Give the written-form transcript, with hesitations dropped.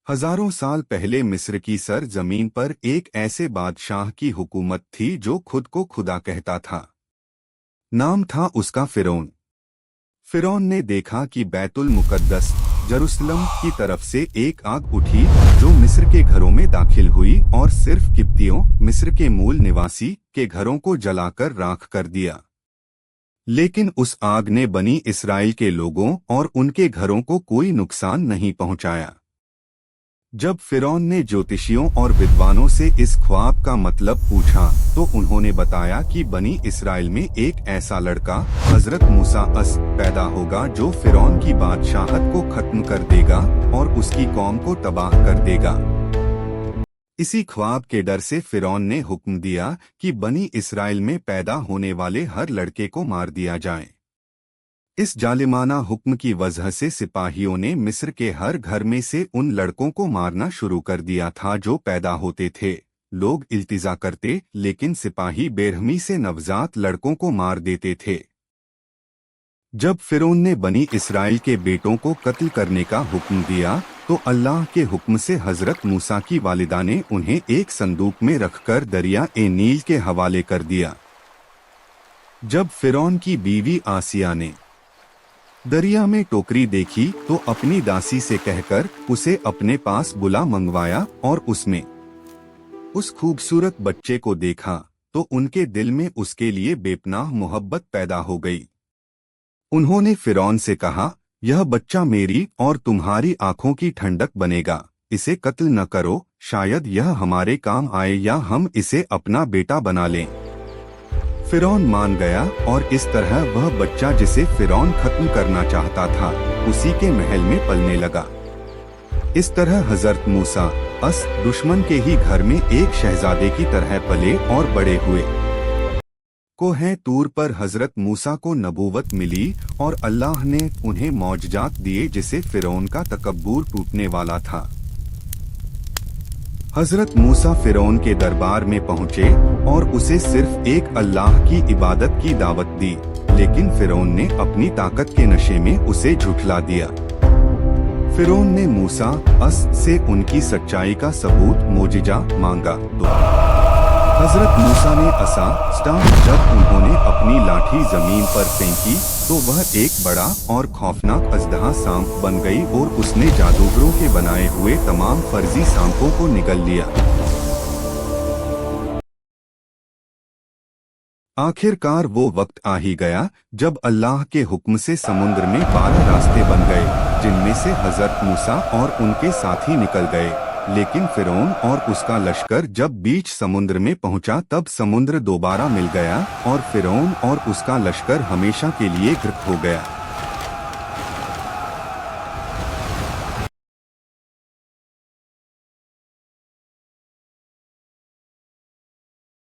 हजारों साल पहले मिस्र की सर जमीन पर एक ऐसे बादशाह की हुकूमत थी जो खुद को खुदा कहता था। नाम था उसका फिरौन। फिरौन ने देखा कि बैतुल मुकद्दस यरूशलेम की तरफ से एक आग उठी जो मिस्र के घरों में दाखिल हुई और सिर्फ किप्तियों मिस्र के मूल निवासी के घरों को जलाकर राख कर दिया। लेकिन उस आग ने बनी इस्राएल के लोगों और उनके घरों को कोई नुकसान नहीं पहुंचाया। जब फिरौन ने ज्योतिषियों और विद्वानों से इस ख्वाब का मतलब पूछा तो उन्होंने बताया कि बनी इस्राएल में एक ऐसा लड़का हजरत मूसा पैदा होगा जो फिरौन की बादशाहत को खत्म कर देगा और उसकी कौम को तबाह कर देगा। इसी ख्वाब के डर से फिरौन ने हुक्म दिया कि बनी इस्राएल में पैदा होने वाले हर लड़के को मार दिया जाए। इस जालिमाना हुक्म की वजह से सिपाहियों ने मिस्र के हर घर में से उन लड़कों को मारना शुरू कर दिया था जो पैदा होते थे। लोग इल्तिजा करते लेकिन सिपाही बेरहमी से नवजात लड़कों को मार देते थे। जब फिरौन ने बनी इस्राएल के बेटों को कत्ल करने का हुक्म दिया तो अल्लाह के हुक्म से हजरत मूसा की वालिदा ने उन्हें एक संदूक में रखकर दरिया ए नील के हवाले कर दिया। जब फिरौन की बीवी आसिया ने दरिया में टोकरी देखी तो अपनी दासी से कहकर उसे अपने पास बुला मंगवाया और उसमें उस खूबसूरत बच्चे को देखा तो उनके दिल में उसके लिए बेपनाह मोहब्बत पैदा हो गई। उन्होंने फिरौन से कहा, यह बच्चा मेरी और तुम्हारी आंखों की ठंडक बनेगा, इसे कत्ल न करो, शायद यह हमारे काम आए या हम इसे अपना बेटा बना लें। फिरौन मान गया और इस तरह वह बच्चा जिसे फिरौन खत्म करना चाहता था उसी के महल में पलने लगा। इस तरह हजरत मूसा दुश्मन के ही घर में एक शहजादे की तरह पले और बड़े हुए। कोहे तूर पर हजरत मूसा को नबूवत मिली और अल्लाह ने उन्हें मौजजात दिए जिसे फिरौन का तकब्बुर टूटने वाला था। हजरत मूसा फिरौन के दरबार में पहुँचे और उसे सिर्फ एक अल्लाह की इबादत की दावत दी, लेकिन फिरौन ने अपनी ताकत के नशे में उसे झुठला दिया। फिरौन ने मूसा से उनकी सच्चाई का सबूत मोजिजा मांगा तो हजरत मूसा ने जब उन्होंने अपनी लाठी जमीन पर फेंकी तो वह एक बड़ा और खौफनाक अजदहा सांप बन गई और उसने जादूगरों के बनाए हुए तमाम फर्जी सांपों को निगल लिया। आखिरकार वो वक्त आ ही गया जब अल्लाह के हुक्म से समुद्र में 12 रास्ते बन गए जिनमें से हजरत मूसा और उनके साथी निकल गए। लेकिन फिरौन और उसका लश्कर जब बीच समुद्र में पहुंचा तब समुद्र दोबारा मिल गया और फिरौन और उसका लश्कर हमेशा के लिए गर्क हो गया।